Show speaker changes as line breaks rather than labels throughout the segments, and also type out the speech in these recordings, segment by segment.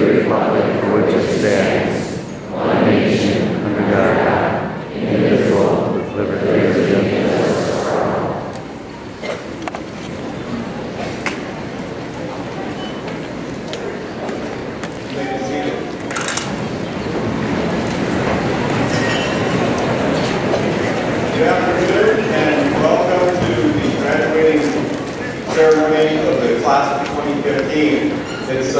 the republic for which it stands, one nation, under God, indivisible, with liberty and justice for all.
Good afternoon and welcome to the graduating ceremony of the class of 2015. It's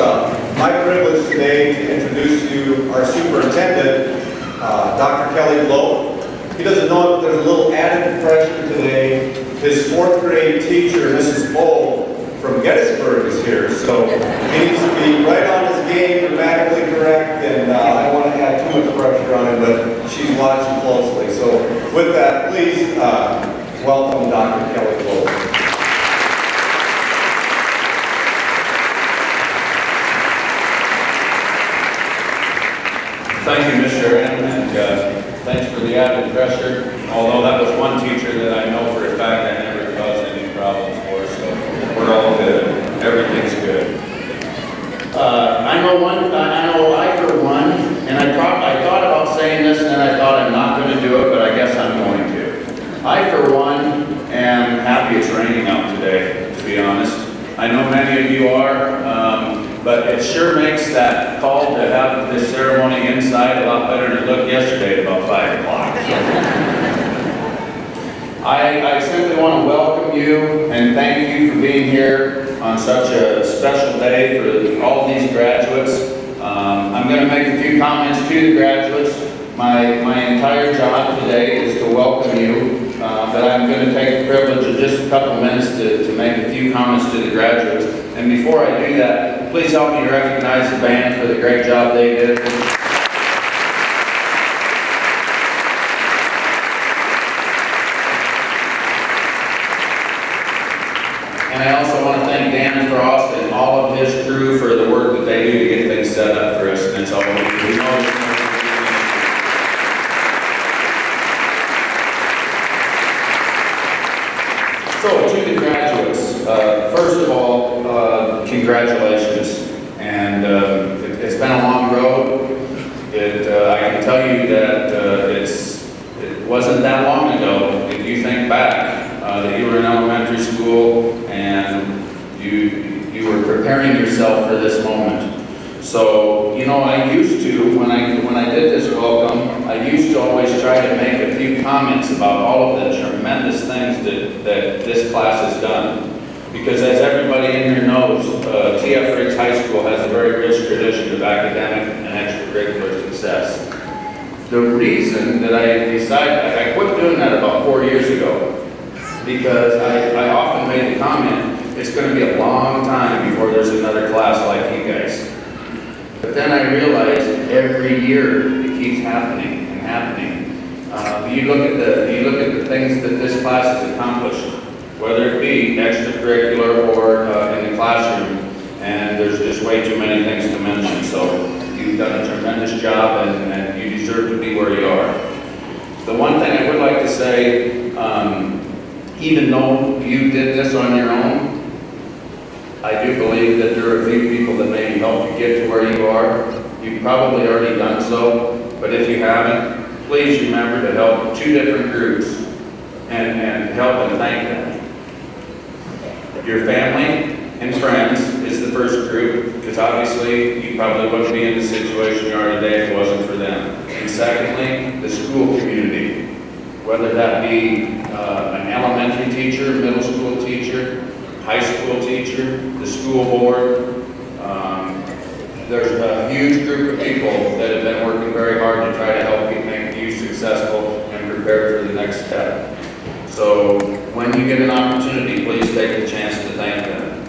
my privilege today to introduce to you our superintendent, Dr. Kelly Gill. He doesn't know that there's a little added pressure today. His 4th grade teacher, Mrs. Bull from Gettysburg, is here, so he needs to be right on his game, grammatically correct, and I don't want to add too much pressure on him, but she's watching closely. So with that, please welcome Dr. Kelly Gill.
Thank you, Mr. Aaron, and thanks for the added pressure. Although that was one teacher that I know for a fact I never caused any problems for, so we're all good. Everything's good. I for one, and I thought about saying this, and then I thought I'm not going to do it, but I guess I'm going to. I for one am happy it's raining out today, to be honest. I know many of you are. But it sure makes that call to have this ceremony inside a lot better than it looked yesterday at about 5 o'clock. I simply want to welcome you and thank you for being here on such a special day for all these graduates. I'm going to make a few comments to the graduates. My entire job today is to welcome you, but I'm going to take the privilege of just a couple minutes to make a few comments to the graduates. And before I do that, please help me recognize the band for the great job they did. And I also want to thank Dan Frost and all of his crew for the work that they do to get things set up for us. And so we know So, to the graduates, first of all, congratulations. And it's been a long road. I can tell you that it wasn't that long ago, if you think back, that you were in elementary school and you were preparing yourself for this moment. So, you know, I used to, when I did this welcome, I used to always try to make a few comments about all of the tremendous things that this class has done. Because as everybody in here knows, T.F. Riggs High School has a very rich tradition of academic and extracurricular success. The reason that I quit doing that about 4 years ago, because I often made the comment, it's going to be a long time before there's another class like you guys. But then I realized every year it keeps happening and happening. You look at the things that this class has accomplished, whether it be extracurricular or in the classroom, and there's just way too many things to mention. So you've done a tremendous job, and you deserve to be where you are. The one thing I would like to say, even though you did this on your own, I do believe that there are a few people that maybe help you get to where you are. You've probably already done so, but if you haven't, please remember to help 2 different groups and help and thank them. Your family and friends is the first group, because obviously you probably wouldn't be in the situation you are today if it wasn't for them. And secondly, the school community, whether that be an elementary teacher, middle school teacher, high school teacher, the school board. There's a huge group of people that have been working very hard to try to help you make you successful and prepare for the next step. So when you get an opportunity, please take the chance to thank them.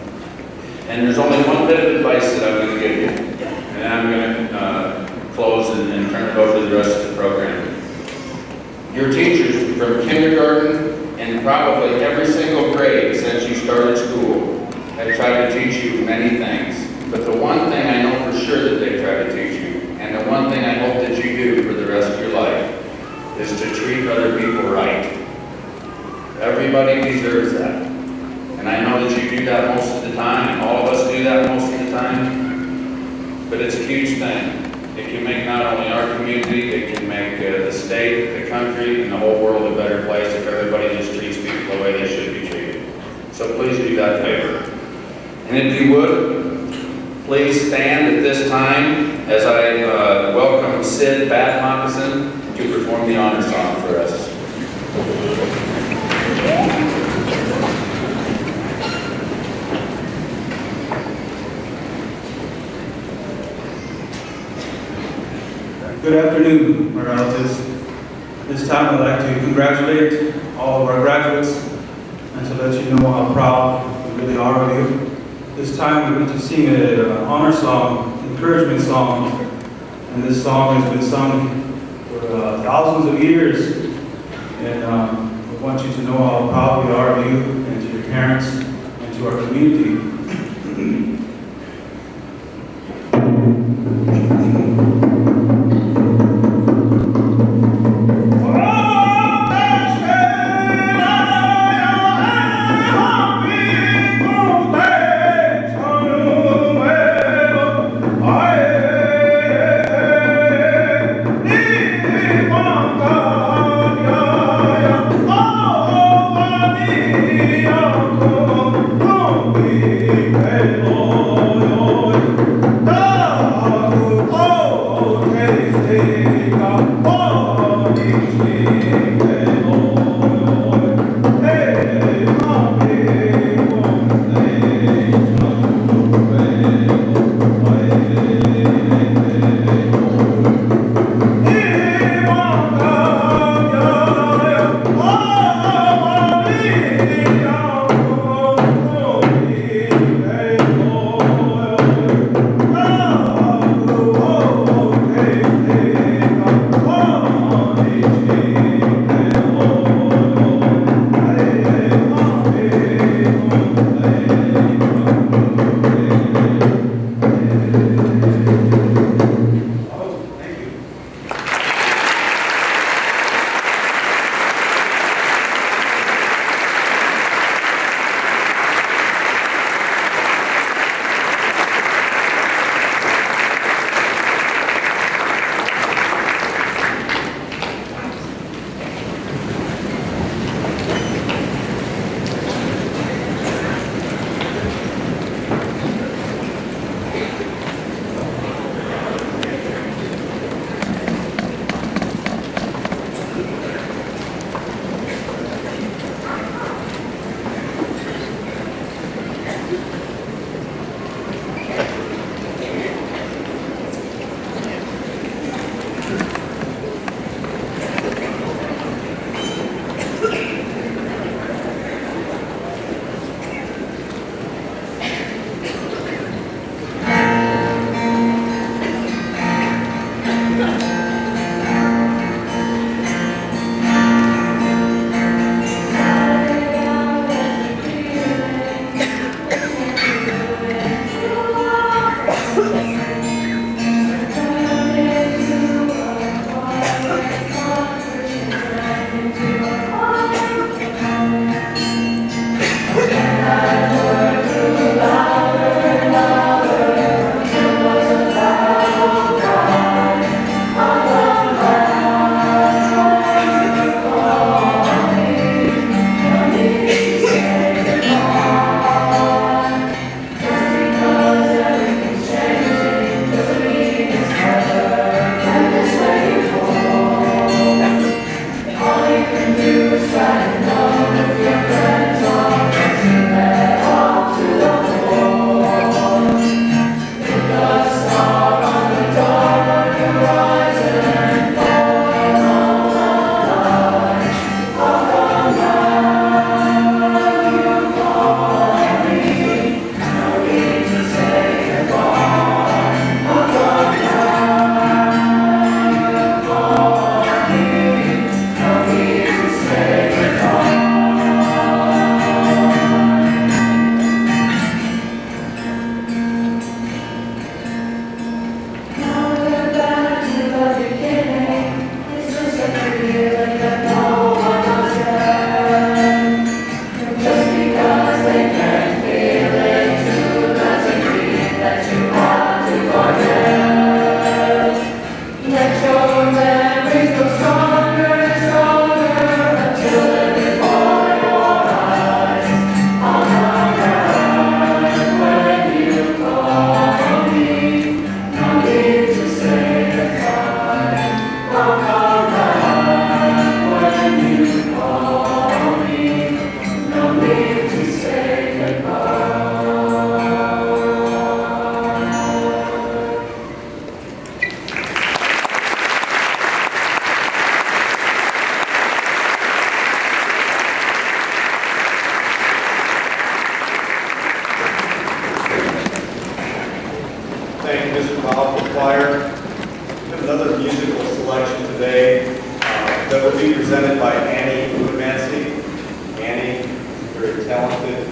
And there's only one bit of advice that I'm going to give you, and I'm going to close and turn it over to the rest of the program. Your teachers from kindergarten and probably every single grade since you started school have tried to teach you many things. But the one thing I know for sure that they try to teach you, and the one thing I hope that you do for the rest of your life, is to treat other people right. Everybody deserves that. And I know that you do that most of the time, and all of us do that most of the time. But it's a huge thing. It can make not only our community, it can make the state, the country, and the whole world a better place if everybody just treats people the way they should be treated. So please do that favor. And if you would, please stand at this time as I welcome Sid Bat Moccasin to perform the honor song for us.
Good afternoon, my relatives. This time I'd like to congratulate all of our graduates and to let you know how proud we really are of you. This time we're going to sing an honor song, encouragement song, and this song has been sung for thousands of years. And we want you to know how proud we are of you and to your parents and to our community.
Oh,
choir. We have another musical selection today that will be presented by Annie Udomanski. Annie is a very talented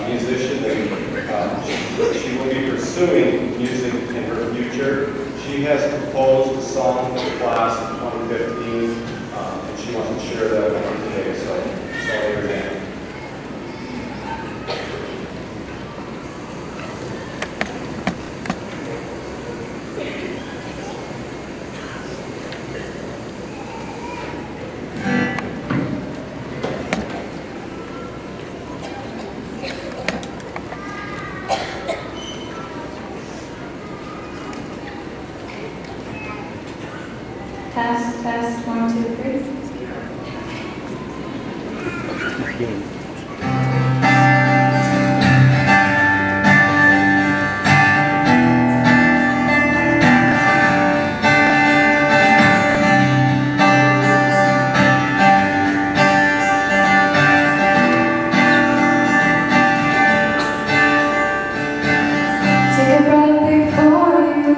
musician, and she will be pursuing music in her future. She has composed a song for the class of 2015, and she wants to share that with you today. So, here's Annie.
Test, test, 1, 2, 3. Take a breath before you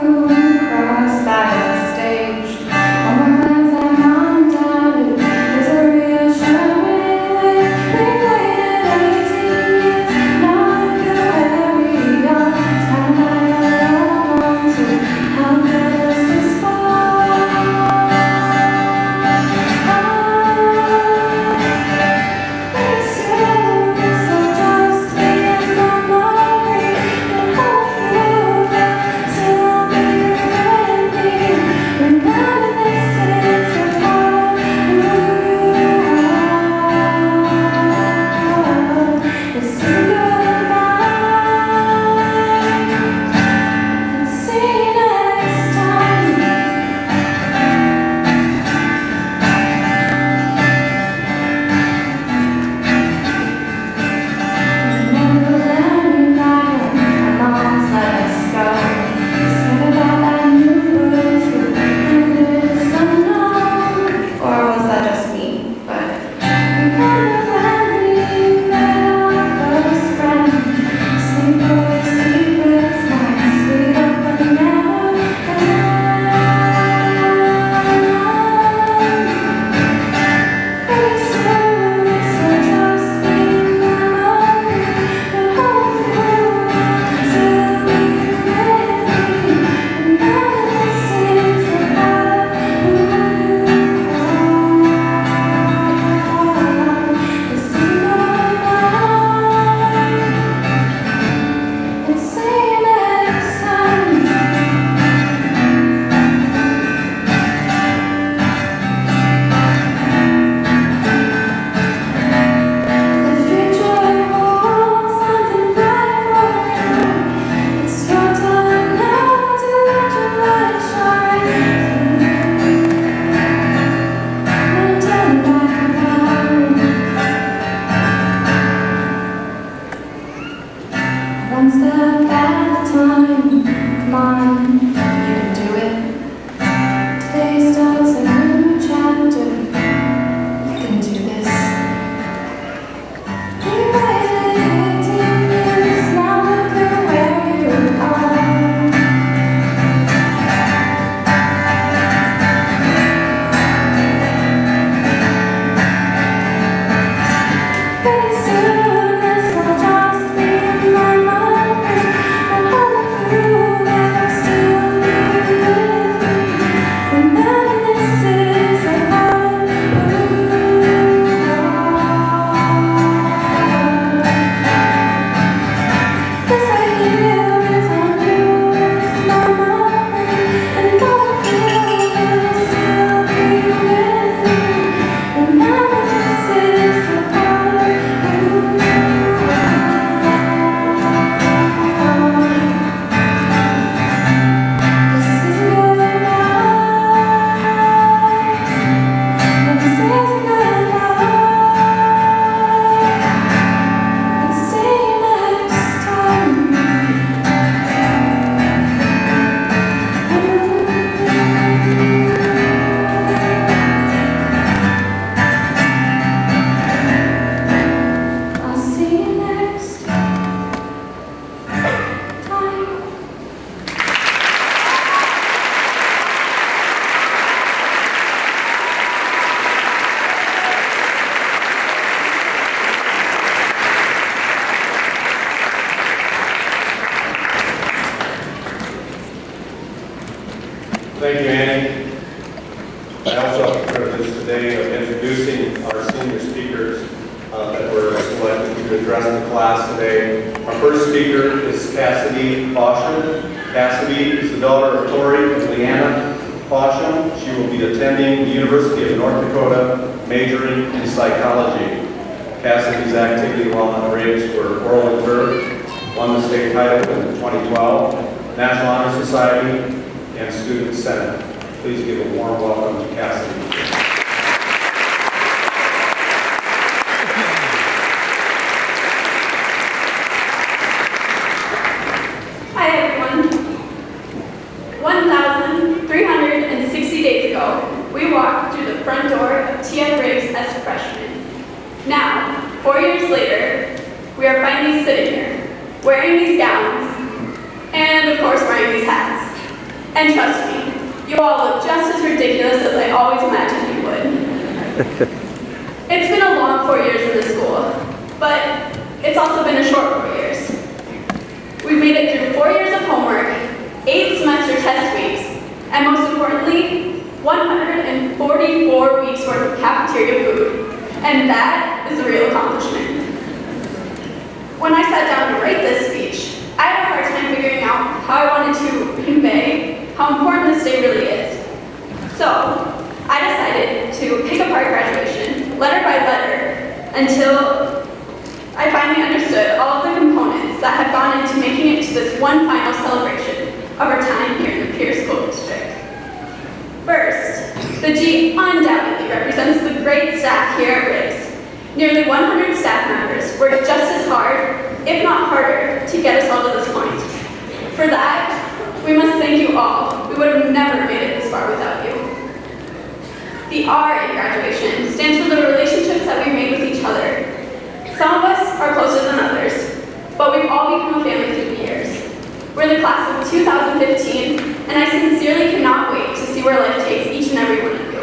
cross that stage. All my plans are undoubted. There's a reassuring way.
Thank you, Annie. I also have the privilege today of introducing our senior speakers that were selected to address the class today. Our first speaker is Cassidy Bauschem. Cassidy is the daughter of Tori and Leanna Bauschem. She will be attending the University of North Dakota, majoring in psychology. Cassidy's activity while on the Riggs were oral and turf, won the state title in 2012, National Honor Society, and Student Senate. Please give a warm welcome to Cassidy.
Hi everyone. 1,360 days ago, we walked through the front door of Pierre Riggs as freshmen. Now, 4 years later, we are finally sitting here, wearing these gowns, and of course wearing these hats. And trust me, you all look just as ridiculous as I always imagined you would. It's been a long 4 years in this school, but it's also been a short 4 years. We've made it through 4 years of homework, 8 semester test weeks, and most importantly, 144 weeks worth of cafeteria food. And that is a real accomplishment. When I sat down to write this speech, I had a hard time figuring out how I wanted to convey how important this day really is. So, I decided to pick apart graduation, letter by letter, until I finally understood all of the components that had gone into making it to this one final celebration of our time here in the Pierre School District. First, the G undoubtedly represents the great staff here at Riggs. Nearly 100 staff members worked just as hard, if not harder, to get us all to this point. For that, we must thank you all. We would have never made it this far without you. The R in graduation stands for the relationships that we've made with each other. Some of us are closer than others, but we've all become a family through the years. We're the class of 2015, and I sincerely cannot wait to see where life takes each and every one of you.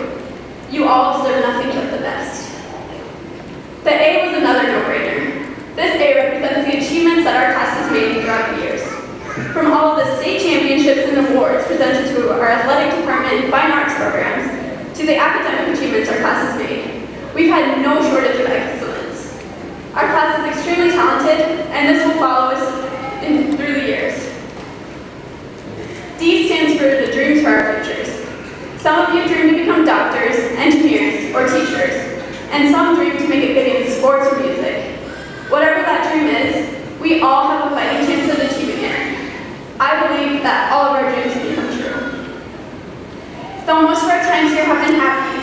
You all deserve nothing but the best. The A was another no-brainer. This A represents the achievements that our class has made throughout the years. From all of the state championships and awards presented to our athletic department and fine arts programs, to the academic achievements our class has made, we've had no shortage of excellence. Our class is extremely talented, and this will follow us through the years. D stands for the dreams for our futures. Some of you dream to become doctors, engineers, or teachers, and some dream to make it big in sports or music. Whatever that dream is, we all have a fighting chance of achieving it. I believe that all of our dreams can come true. Though most of our times here have been happy,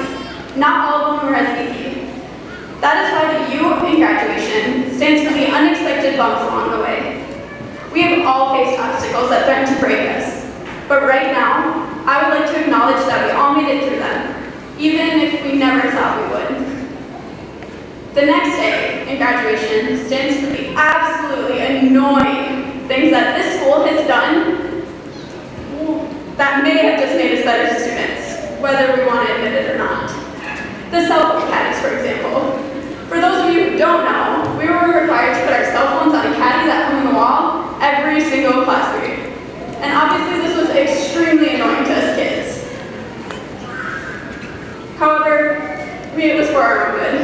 not all of them were as easy. That is why the U in graduation stands for the unexpected bumps along the way. We have all faced obstacles that threaten to break us. But right now, I would like to acknowledge that we all made it through them, even if we never thought we would. The next A in graduation stands for the absolutely annoying things that this school has done that may have just made us better students, whether we want to admit it or not. The cell phone caddies, for example. For those of you who don't know, we were required to put our cell phones on a caddy that hung on the wall every single class period. And obviously this was extremely annoying to us kids. However, it was for our own good,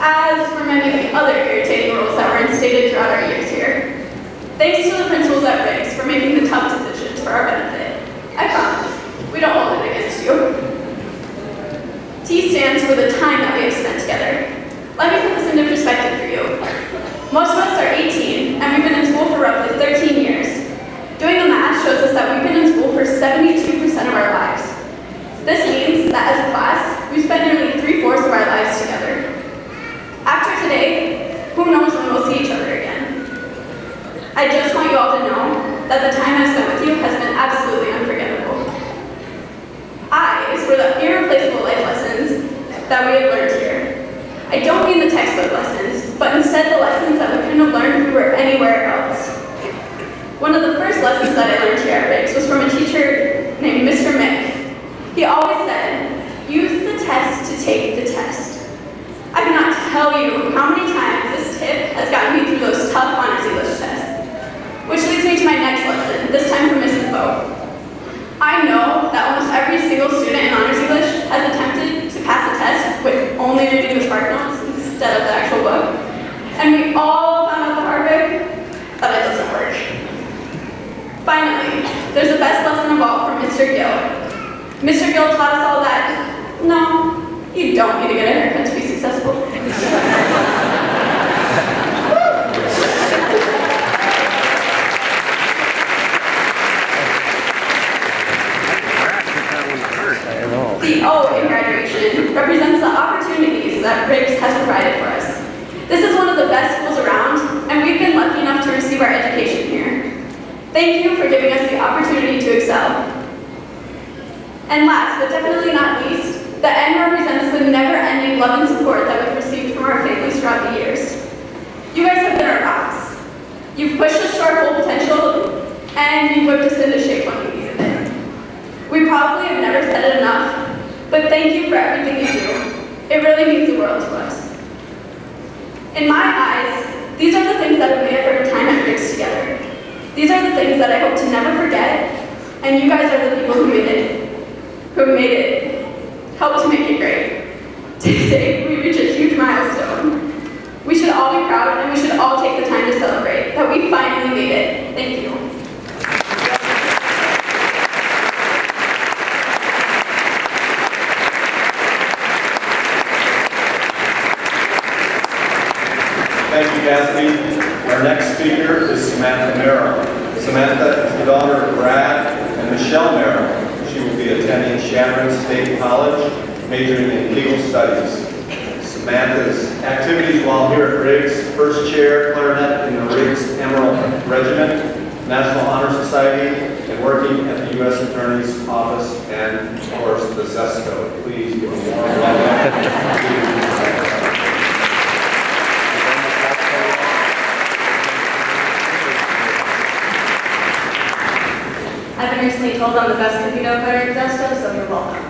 as for many of the other irritating rules that were instated throughout our years here. Thanks to the principals at Riggs for making the tough decisions for our benefit. I promise, we don't hold it against you. T stands for the time that we have spent together. Let me put this into perspective for you. Most of us are 18, and we've been in school for roughly 13 years. Doing the math shows us that we've been in school for 72% of our lives. This means that as a class, we've spent nearly 3/4 of our lives together. After today, who knows when we'll see each other again. I just want you all to know that the time I've spent with you has been absolutely unforgettable. I is for the irreplaceable life lessons that we have learned here. I don't mean the textbook lessons, but instead the lessons that we couldn't have learned if we were anywhere else. One of the first lessons that I learned here at Riggs was from a teacher named Mr. Mick. He always said, use the test to take the test. I cannot tell you how many times this tip has gotten me through those tough honors English tests. Which leads me to my next lesson, this time from Mrs. Bowe. I know that almost every Finally, there's the best lesson of all from Mr. Gill. Mr. Gill taught us all that, no, you don't need to get a haircut to be successful. The O in graduation represents the opportunities that Riggs has provided for us. This is one of the best schools around, and we've been lucky enough to receive our education here. Thank you for giving us the opportunity to excel. And last, but definitely not least, the N represents the never-ending love and support that we've received from our families throughout the years. You guys have been our rocks. You've pushed us to our full potential, and you've whipped us into shape when we needed it. We probably have never said it enough, but thank you for everything you do. It really means the world to us. In my eyes, these are the things that have made up our time at Riggs together. These are the things that I hope to never forget, and you guys are the people who made it, helped to make it great. Today, we reach a huge milestone. We should all be proud, and we should all take the time to celebrate that we finally made it. Thank you.
Thank you, Gatsby. Our next speaker is Samantha Merrill. Samantha is the daughter of Brad and Michelle Merrill. She will be attending Sharon State College, majoring in legal studies. Samantha's activities while here at Riggs: first chair clarinet in the Riggs Emerald Regiment, National Honor Society, and working at the U.S. Attorney's Office and, of course, the ZESCO. Please give a warm welcome.
I've been recently told I'm the best cookie dough cutter in Zesto, so you're welcome.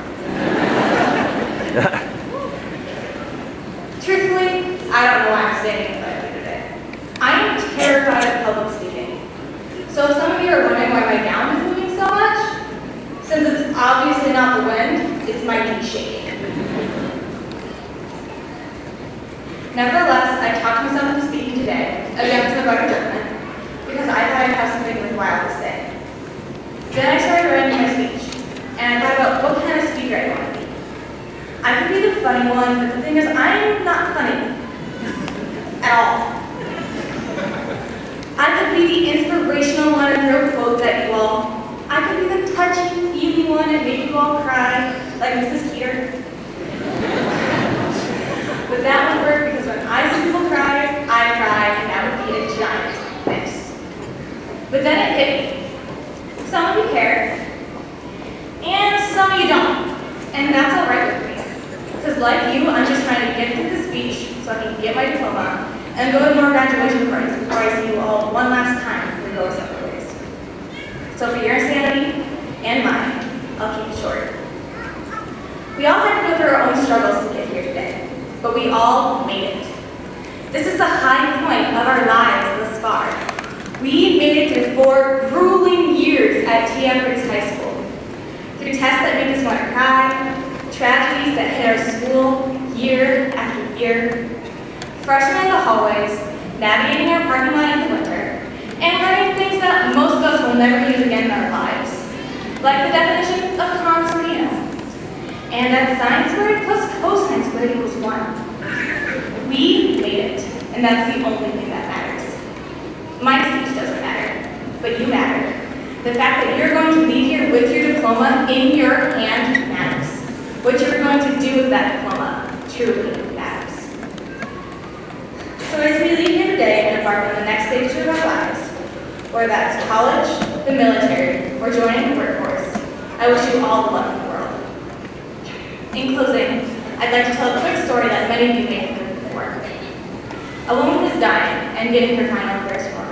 Truthfully, I don't know why I'm standing in front of you today. I am terrified of public speaking. So if some of you are wondering why my gown is moving so much, since it's obviously not the wind, it's my knee shaking. Nevertheless, I talked myself into speaking today against my better judgment because I thought I'd have something worthwhile to say. Then I started writing my speech, and I thought about what kind of speaker I want to be. I could be the funny one, but the thing is, I'm not funny. At all. I could be the inspirational one and throw quotes at you all. I could be the touchy, feely one and make you all cry, like Mrs. Keeter. But that would work because when I see people cry, I cry, and that would be a giant mess. But then it hit me. Some of you care, and some of you don't, and that's all right with me. Because like you, I'm just trying to get through the speech so I can get my diploma and go to more graduation parties before I see you all one last time before we go separate ways. So for your sanity and mine, I'll keep it short. We all had to go through our own struggles to get here today, but we all made it. This is the high point of our lives thus far. We made it through 4 grueling years at Pierre Riggs High School. Through tests that make us want to cry, tragedies that hit our school year after year, freshmen in the hallways, navigating our parking lot in the winter, and learning things that most of us will never use again in our lives, like the definition of consortium, and that sine squared plus cosine squared equals 1. We made it, and that's the only thing that matters. My speech doesn't matter, but you matter. The fact that you're going to leave here with your diploma in your hand matters. What you're going to do with that diploma truly matters. So as we leave here today and embark on the next stage of our lives, whether that's college, the military, or joining the workforce, I wish you all the luck in the world. In closing, I'd like to tell a quick story that many of you may have heard before. A woman was dying and getting her final prayers for her.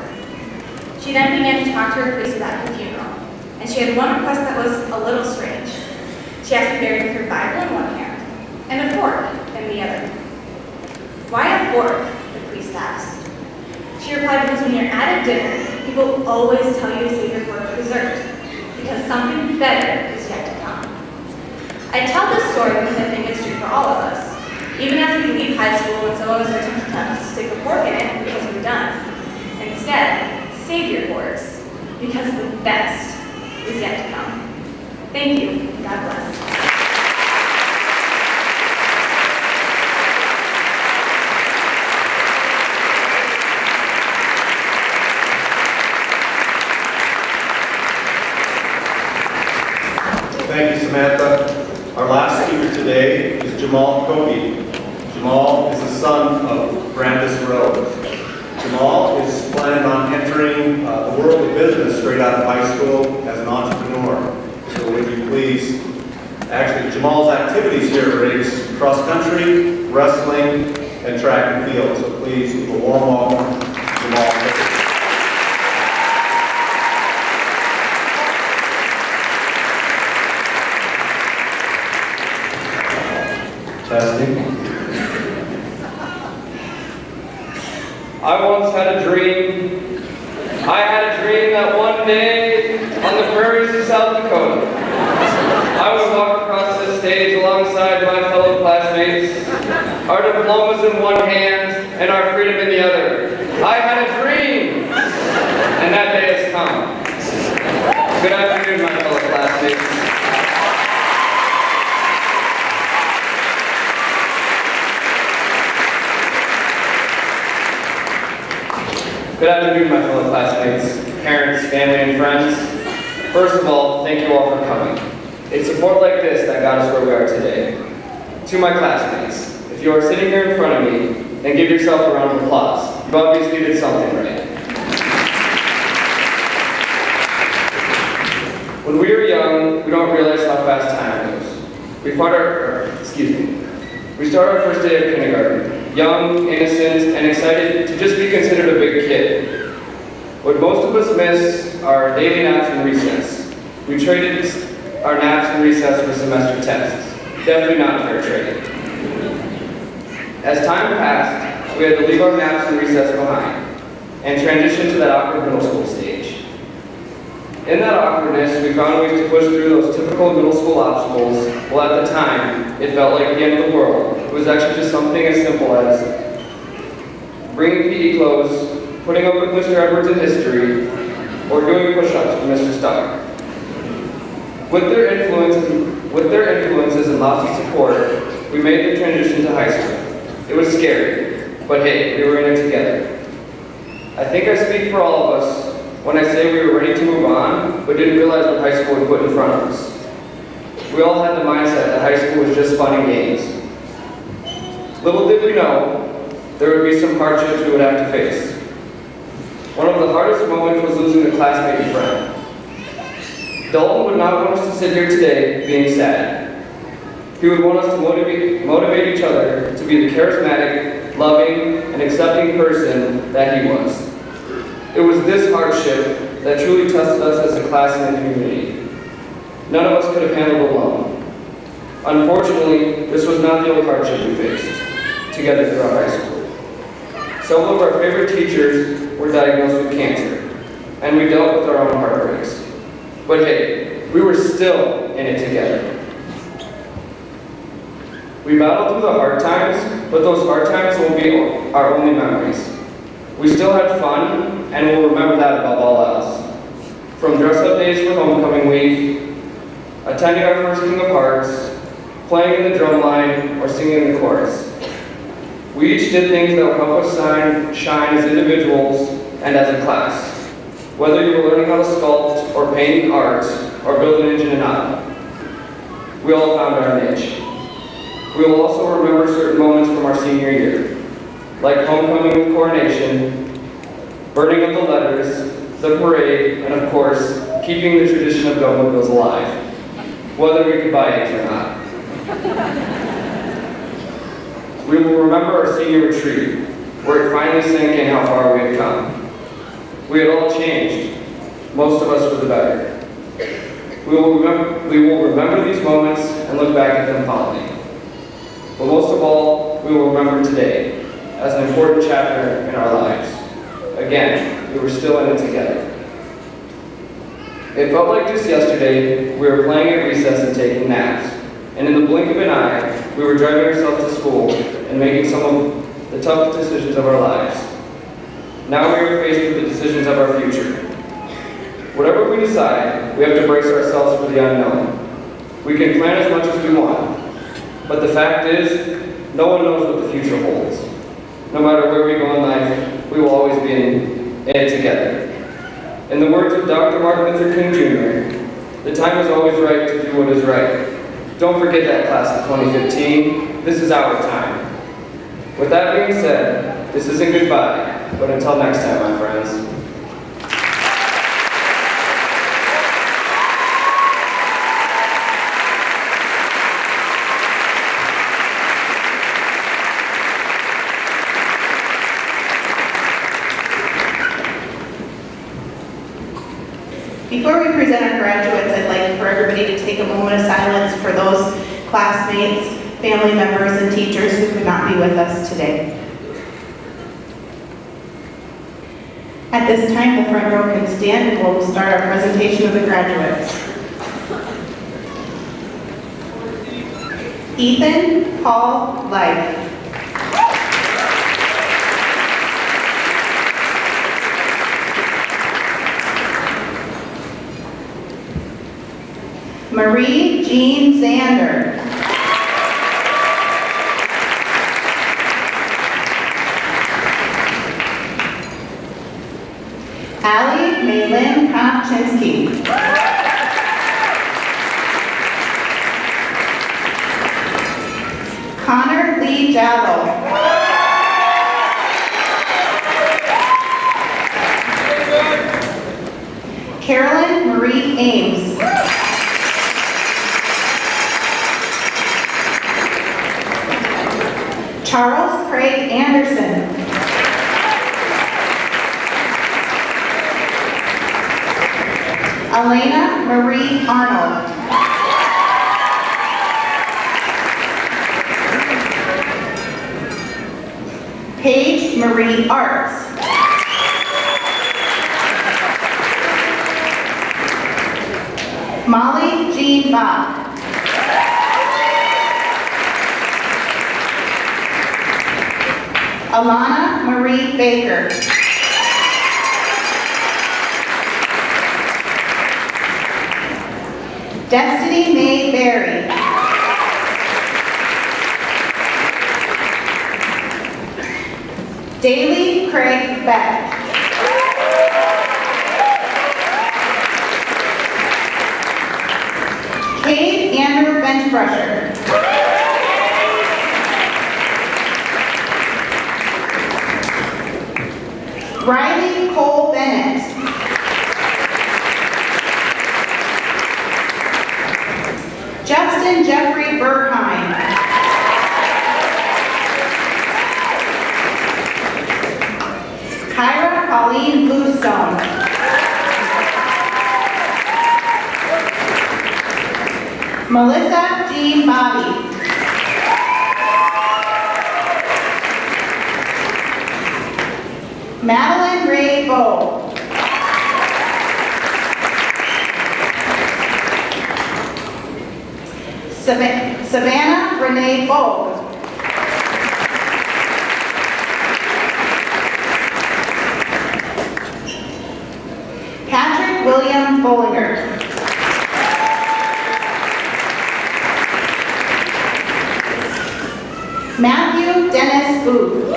She then began to talk to her priest about her funeral, and she had one request that was a little strange. She asked to be buried with her Bible in one hand and a fork in the other. Why a fork? The priest asked. She replied, because when you're at a dinner, people always tell you to save your fork for dessert, because something better is yet to come. I tell this story because I think it's true for all of us. Even as we leave high school and some of us are tempted to stick a fork in it because we're done. Instead, save your forks. because the best is yet to come. Thank you, and God bless.
Thank you, Samantha. Our last speaker today is Jamal Kobe. Jamal is the son of Brandis Rose. Jamal is planning on entering the world of business straight out of high school as an entrepreneur. So would you please, actually Jamal's activities here at Riggs, cross country, wrestling, and track and field. So please, a warm welcome, Jamal Kobe.
Testing. I once had a dream. I had a dream that one day on the prairies of South Dakota, I would walk across this stage alongside my fellow classmates, our diplomas in one hand and our freedom in the other. I had a dream, and that day has come. Good afternoon, my fellow classmates. Good afternoon, my fellow classmates, parents, family, and friends. First of all, thank you all for coming. It's support like this that got us where we are today. To my classmates, if you are sitting here in front of me, then give yourself a round of applause. You obviously did something right. When we are young, we don't realize how fast time goes. We start our first day of kindergarten, young, innocent, and excited to just be considered a big kid. What most of us miss are daily naps and recess. We traded our naps and recess for semester tests. Definitely not fair trade. As time passed, we had to leave our naps and recess behind and transition to that awkward middle school stage. In that awkwardness, we found ways to push through those typical middle school obstacles, while at the time, it felt like the end of the world. It was actually just something as simple as bringing PE clothes, putting up with Mr. Edwards in history, or doing push-ups for Mr. Stuck. With their influences and lots of support, we made the transition to high school. It was scary, but hey, we were in it together. I think I speak for all of us when I say we were ready to move on, but didn't realize what high school would put in front of us. We all had the mindset that high school was just fun and games. Little did we know, there would be some hardships we would have to face. One of the hardest moments was losing a classmate and friend. Dalton would not want us to sit here today being sad. He would want us to motivate each other to be the charismatic, loving, and accepting person that he was. It was this hardship that truly tested us as a class and a community. None of us could have handled alone. Unfortunately, this was not the only hardship we faced together throughout high school. Some of our favorite teachers were diagnosed with cancer, and we dealt with our own heartbreaks. But hey, we were still in it together. We battled through the hard times, but those hard times will be our only memories. We still had fun, and we'll remember that above all else. From dress-up days for homecoming week, attending our first King of Hearts, playing in the drum line, or singing in the chorus. We each did things that would help us shine as individuals and as a class. Whether you were learning how to sculpt, or painting art, or build an engine and auto, we all found our niche. We will also remember certain moments from our senior year, like homecoming with coronation, burning of the letters, the parade, and of course, keeping the tradition of gum bills alive, whether we could buy eggs or not. We will remember our senior retreat, where it finally sank in how far we had come. We had all changed, most of us for the better. We will remember these moments and look back at them fondly. But most of all, we will remember today as an important chapter in our lives. Again, we were still in it together. It felt like just yesterday, we were playing at recess and taking naps, and in the blink of an eye, we were driving ourselves to school and making some of the toughest decisions of our lives. Now we are faced with the decisions of our future. Whatever we decide, we have to brace ourselves for the unknown. We can plan as much as we want, but the fact is, no one knows what the future holds. No matter where we go in life, we will always be in it together. In the words of Dr. Martin Luther King Jr., the time is always right to do what is right. Don't forget that, class of 2015. This is our time. With that being said, this isn't goodbye, but until next time, my friends.
Before we present our graduates, I'd like for everybody to take a moment of silence for those classmates, family members, and teachers who could not be with us today. At this time, the front row can stand and we'll start our presentation of the graduates. Ethan Paul Life. Marie Jean Zander. Allie Maylin Kopczynski. Connor Lee Jallo. Carolyn Marie Ames. Charles Craig Anderson. Elena Marie Arnold. Paige Marie Arts. Molly Jean Bach. Alana Marie Baker. Destiny Mae Berry. Daly Craig Beck. Cade Andrew Benchbrusher. Riley Cole Bennett. Justin Jeffrey Bergheim. Kyra Colleen Bluestone. Melissa Jean Bobby. Madeline Ray Bowe. Savannah Renee Bowe. Patrick William Bollinger. Matthew Dennis Booth.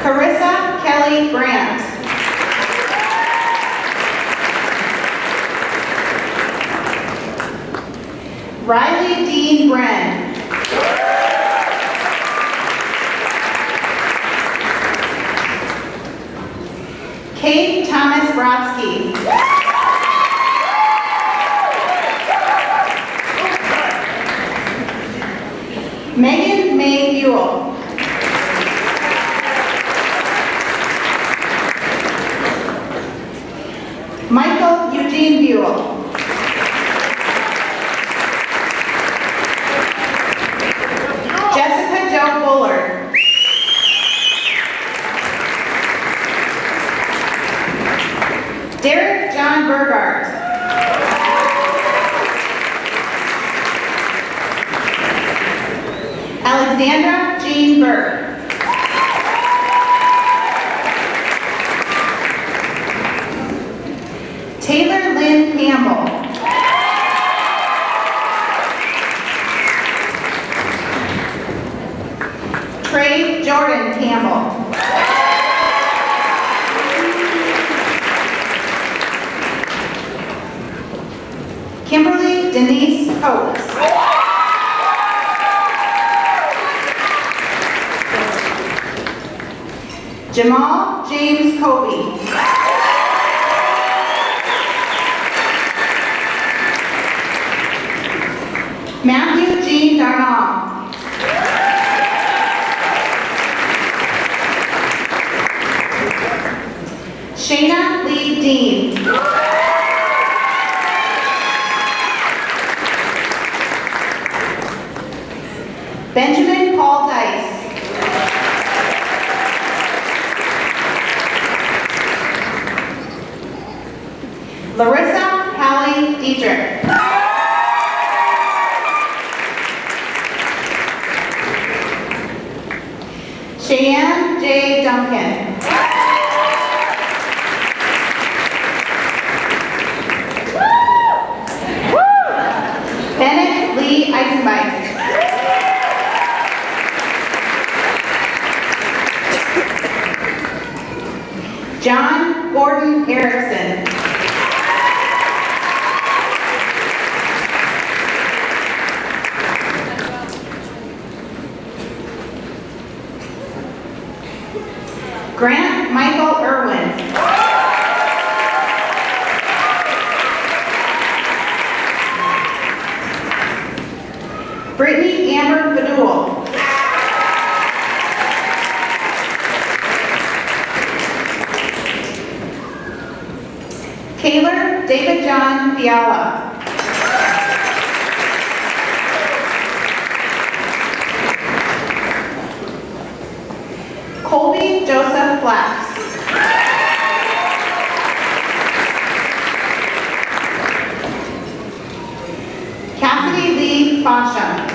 Carissa Kelly Brandt. Riley Dean Bren. Kate Thomas Brodsky. Megan May Buell. Michael Eugene Buell. Jessica Jo Bullard. Derek John Burgart. Alexandra Jean Burke. Campbell. Kimberly Denise Coates. Jamal James Colby. Matthew Jean Darnall. Shayna Lee Dean. Benjamin Paul Dice. Larissa Hallie Dietrich. Cheyenne J. Duncan. Bennett Lee Eisenbeis. John Gordon Erickson. Grant Michael Irwin. Brittany Amber Badul. Taylor David John Fiala. Colby Joseph Flax. Cassidy Lee Fasha.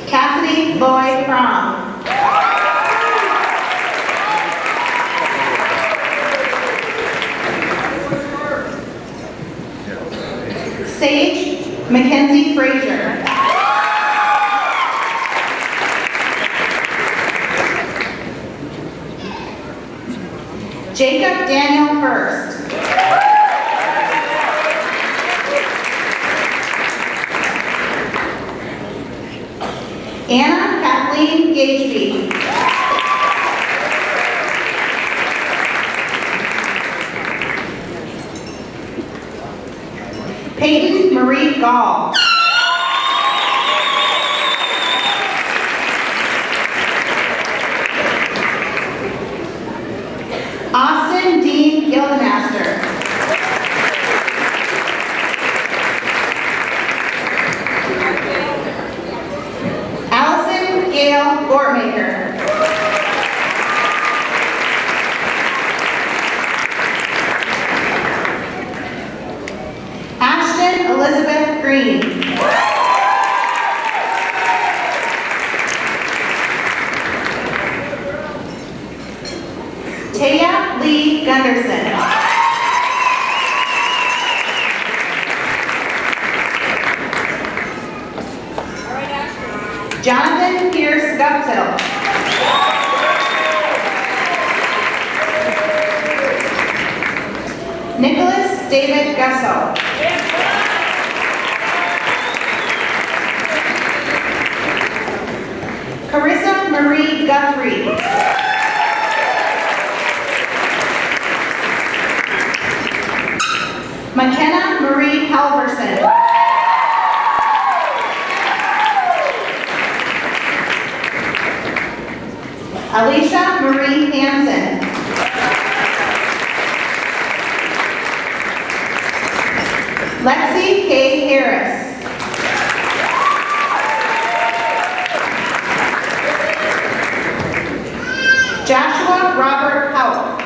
Cassidy Lloyd Fromm. Sage Mackenzie Frazier. Jacob Daniel First. Anna Kathleen Gageby. Peyton Marie Gall. Austin Dean Gildemaster. Allison Gail Gortmaker. Ashton Elizabeth Green. Taya Lee Gunderson. Jonathan Pierce Guptill. Nicholas David Gusso. Carissa Marie Guthrie. McKenna Marie Halverson. Alicia Marie Hansen. Lexi K. Harris. Joshua Robert Houck.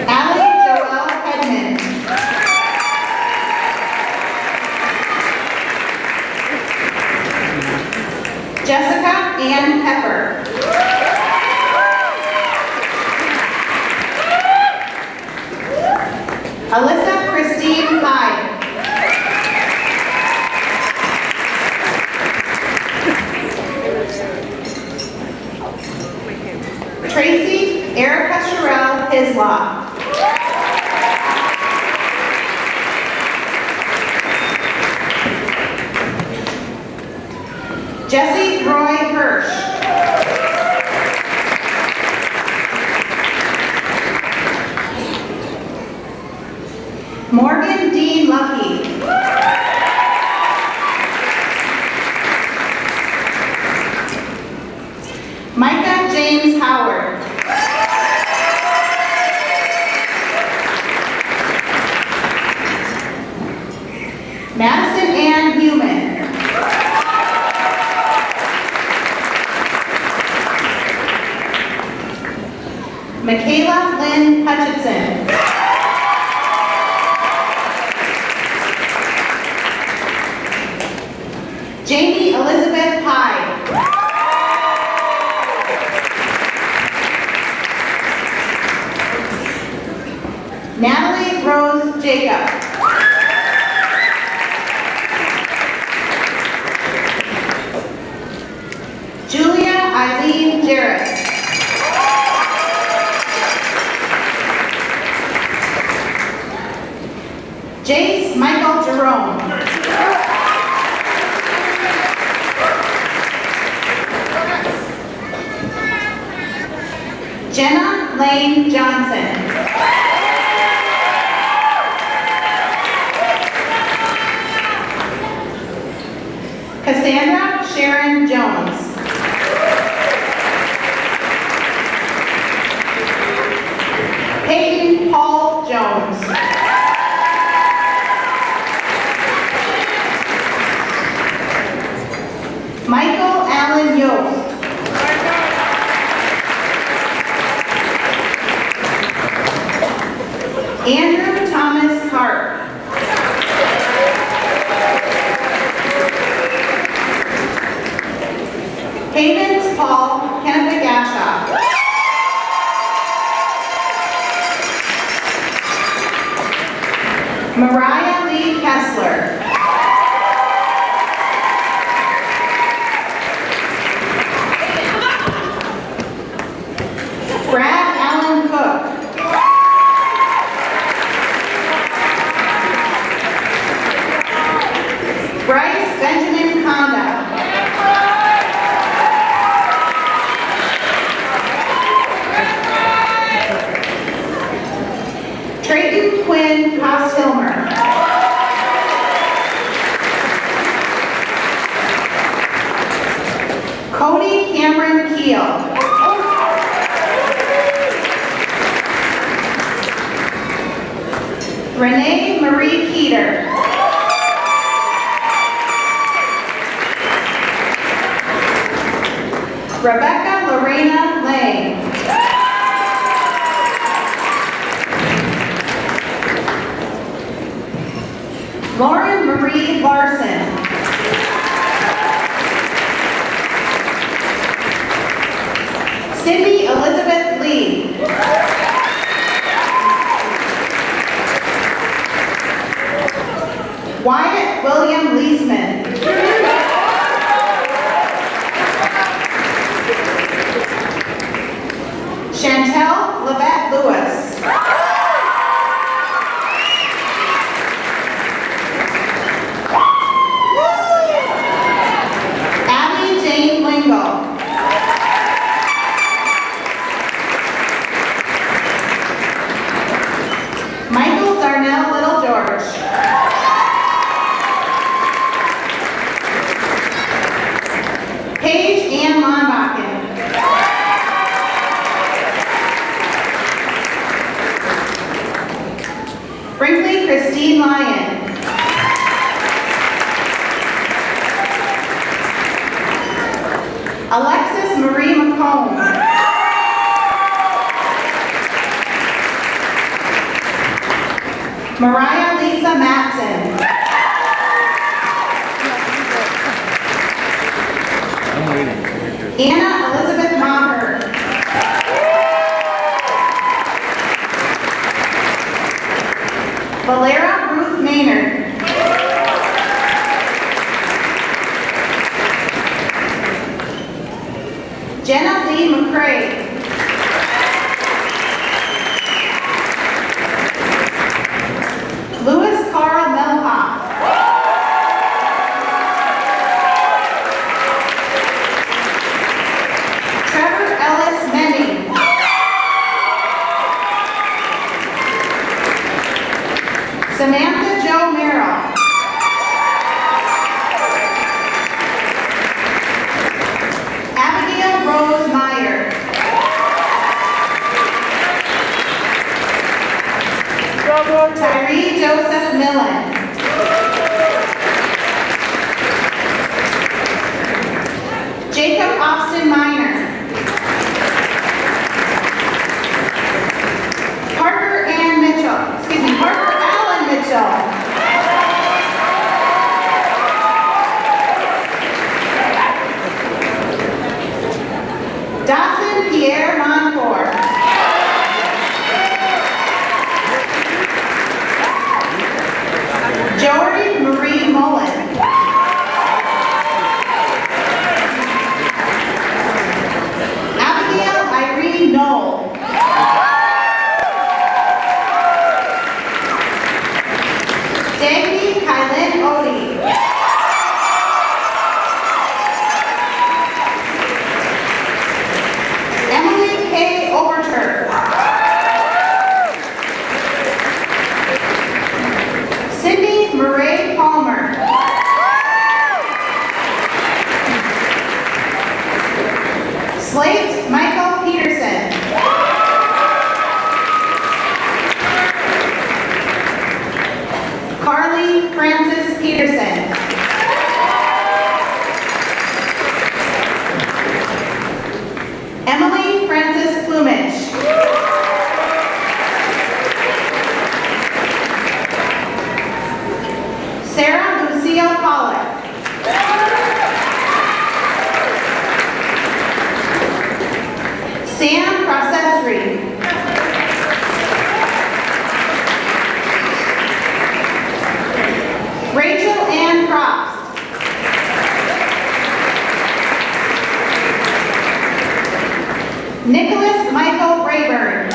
Allie Joelle Hedman. Jessica Ann Pepper. Alyssa Christine Hyde. Tracy Erica Sherrill Hislop. Jesse Roy Hirsch. Morgan Dean Lucky. Micah James Howard. Madison Ann Human. Michaela Lynn Hutchinson. Jamie Elizabeth Hyde. Natalie Rose Jacob. Julia Eileen Jarrett. Jace Michael Jerome. Jenna Lane Johnson. Cassandra Sharon Jones. Peyton Paul Jones. Michael Allen Yost. Andrew Thomas Hart. Havens Paul Kennebegasha. Mariah Lee Kessler. Brad Allen Cook. Bryce Benjamin Conda. Trayton Quinn Costilmer. Cody Cameron Keel. Renee Marie Keeter. Rebecca Lorena Lang. Lauren Marie Larson. Cindy Elizabeth Lee. Wyatt William Leesman. Chantel Levette Lewis. Abby Jane Lingle. Michael Darnell Little George. Paige Ann Monbakken. Carly Francis Peterson. Emily Francis Plumage. Sarah Lucille Pollock. Sam Processery. Rachel Ann Croft. Nicholas Michael Rayburn.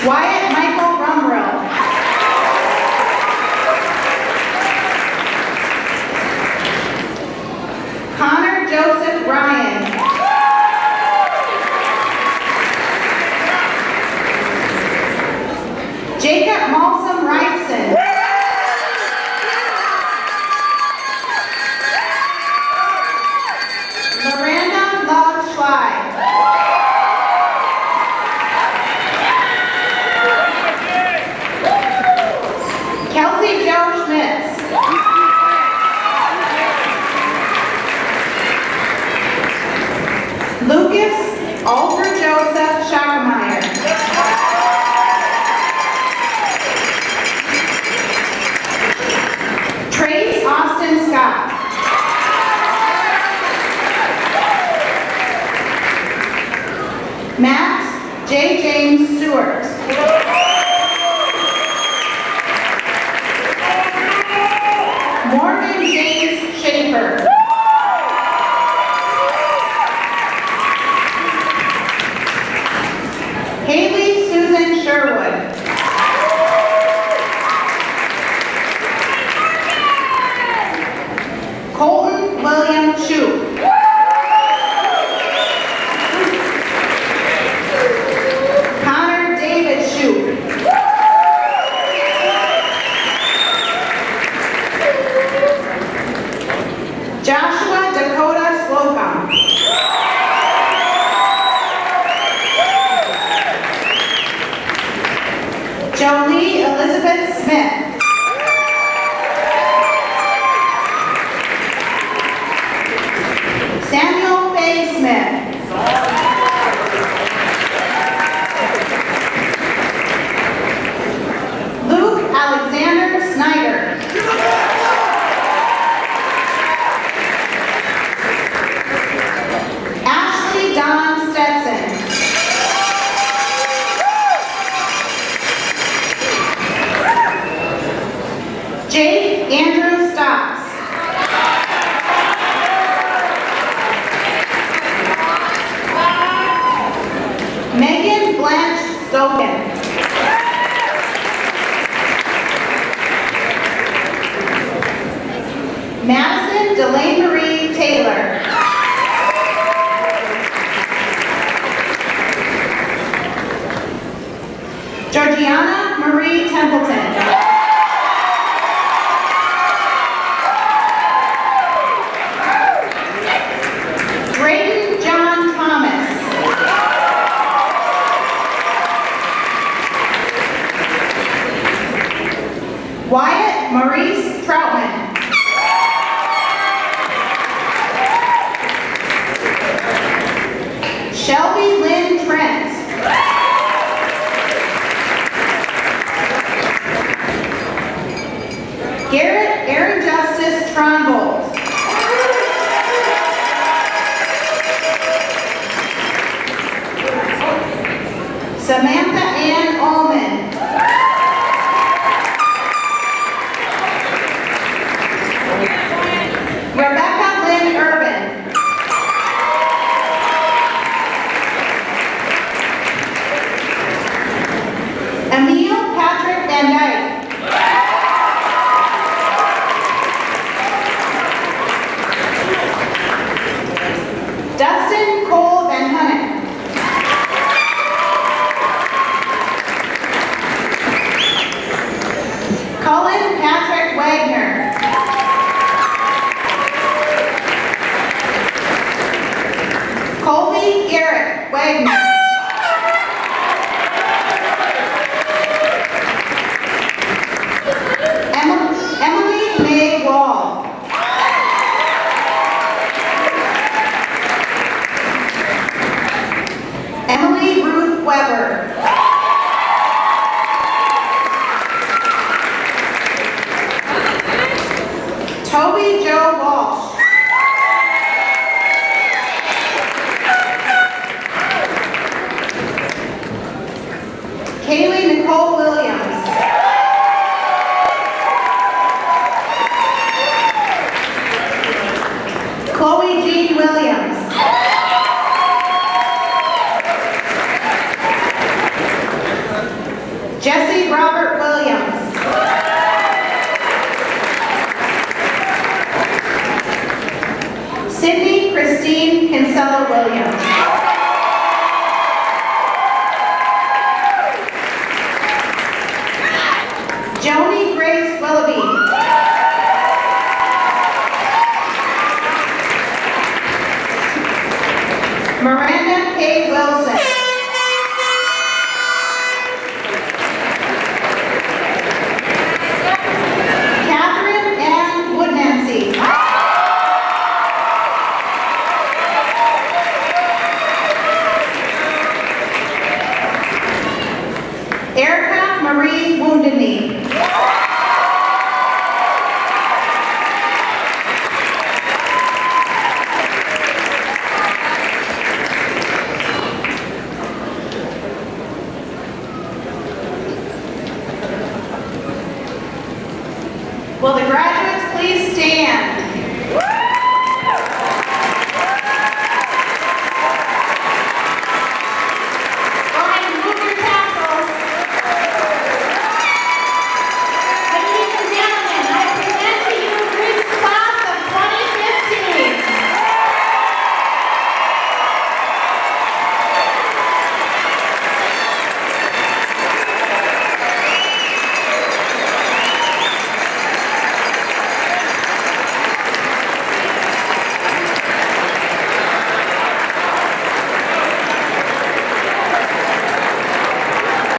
Wyatt Michael Rumbrill. Connor Joseph Ryan. Jacob Malsum Wrightson. Miranda Love Schley. Kelsey Joe Schmitz. Lucas Alfred Joseph Schackemeyer. Trace Austin Scott. Max J. James Stewart. Morgan James Schaefer. Haley Susan Sherwood. Colton William Shoup. Connor David Shoup. Joshua Dakota Slocum. Jolie Elizabeth Smith. Samuel Faye Smith. Luke Alexander Snyder. Ashley Dawn Stetson. Jake Andrew Stocks. Megan Blanche Stoken. Madison Delane Marie Taylor. Georgiana Marie Templeton. Braden John Thomas. Wyatt Maurice Troutman. Shelby Lynn Trent. Garrett Aaron Justice Tronbold. Samantha Ann Ullman. Rebecca Lynn Urban. Emil Patrick Van Dyke. Dustin Cole Van Hunnen. Kaylee Nicole Williams. Chloe Jean Williams. Jesse Robert Williams. Sydney Christine Kinsella Williams. Joni Grace Willoughby. Miranda K. Wilson. Catherine Ann Woodnancy. Erica Marie Woundeny. Will the graduates please stand?